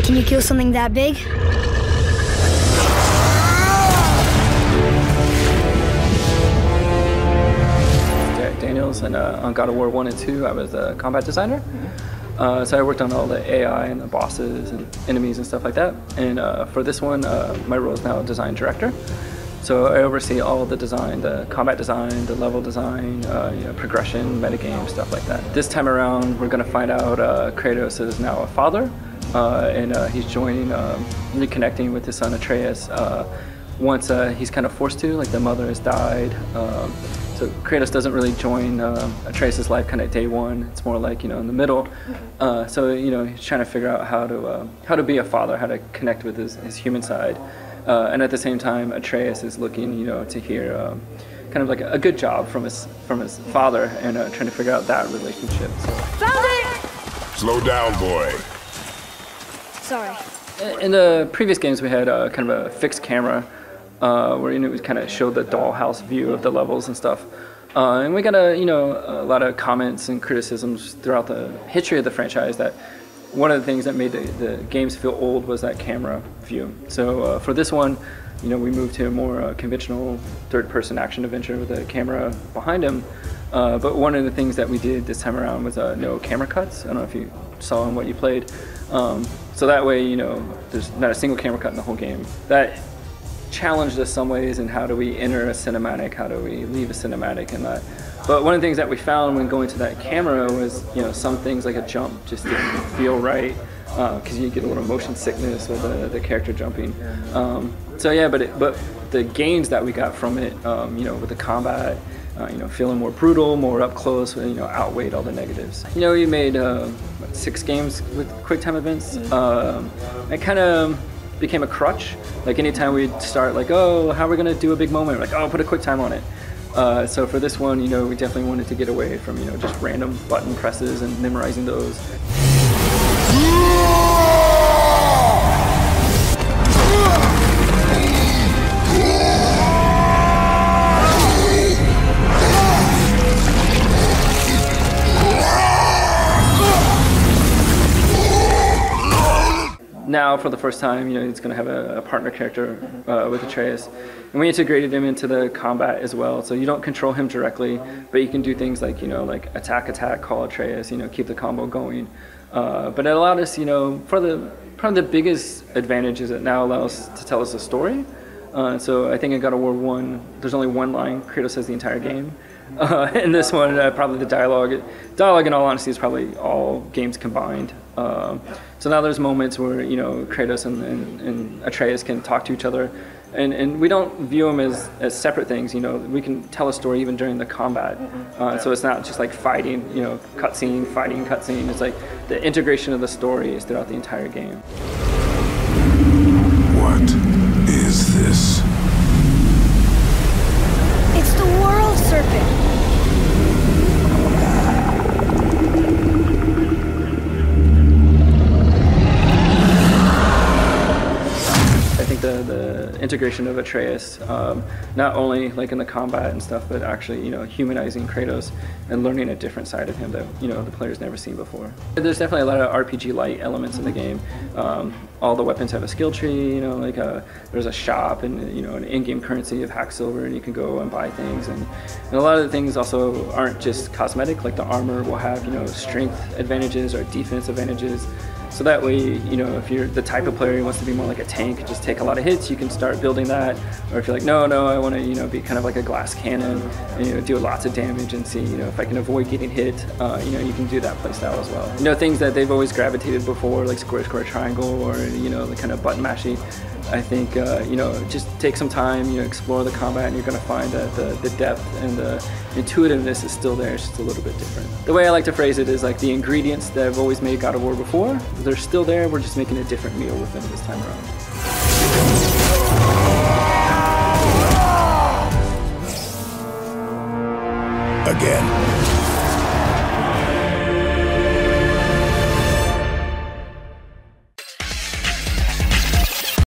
Can you kill something that big? Daniels, and on God of War 1 and 2 I was a combat designer. So I worked on all the AI and the bosses and enemies and stuff like that. And for this one, my role is now design director. So I oversee all the design, the combat design, the level design, progression, metagame, stuff like that. This time around we're going to find out Kratos is now a father, and he's joining, reconnecting with his son Atreus once he's kind of forced to, like the mother has died. So Kratos doesn't really join Atreus' life kind of day one. It's more like, in the middle. So he's trying to figure out how to be a father, how to connect with his human side, and at the same time Atreus is looking to hear kind of like a good job from his father, and trying to figure out that relationship. So. Found it! Slow down, boy. Sorry. In the previous games we had kind of a fixed camera. Where we kind of showed the dollhouse view of the levels and stuff, and we got a lot of comments and criticisms throughout the history of the franchise that one of the things that made the games feel old was that camera view. So for this one, we moved to a more conventional third-person action adventure with a camera behind him. But one of the things that we did this time around was no camera cuts. I don't know if you saw in what you played. So that way, there's not a single camera cut in the whole game. That challenged us some ways in how do we enter a cinematic, how do we leave a cinematic, and that. But one of the things that we found when going to that camera was, some things like a jump just didn't feel right, because you get a little motion sickness with the character jumping. So yeah, but the gains that we got from it, with the combat, feeling more brutal, more up close, outweighed all the negatives. We made 6 games with QuickTime events. It kind of became a crutch. Like anytime we'd start like, oh, how are we gonna do a big moment? We're like, oh, put a QuickTime on it. So for this one, we definitely wanted to get away from, just random button presses and memorizing those. Now, for the first time, it's going to have a partner character with Atreus, and we integrated him into the combat as well. So you don't control him directly, but you can do things like like attack, call Atreus, keep the combo going. But it allowed us, probably the biggest advantage is it now allows us to tell us a story. So I think in God of War 1, there's only one line. Kratos says the entire game. In this one, probably the dialogue. Dialogue, in all honesty, is probably all games combined. So now there's moments where Kratos and Atreus can talk to each other, and we don't view them as separate things. We can tell a story even during the combat. So it's not just like fighting, cutscene, fighting, cutscene. It's like the integration of the story is throughout the entire game. What is this? It's the world serpent. The integration of Atreus, not only like in the combat and stuff, but actually humanizing Kratos and learning a different side of him that the player's never seen before. There's definitely a lot of RPG-like elements in the game. All the weapons have a skill tree. There's a shop and an in-game currency of hack silver, and you can go and buy things. And a lot of the things also aren't just cosmetic. Like the armor will have strength advantages or defense advantages. So that way, if you're the type of player who wants to be more like a tank, just take a lot of hits, you can start building that. Or if you're like, no, I want to, be kind of like a glass cannon, and do lots of damage and see, if I can avoid getting hit, you can do that playstyle as well. Things that they've always gravitated before, like square, triangle, or the kind of button mashing. I think, just take some time, explore the combat, and you're going to find that the depth and the intuitiveness is still there. It's just a little bit different. The way I like to phrase it is like the ingredients that have always made God of War before, they're still there. We're just making a different meal with them this time around. Again.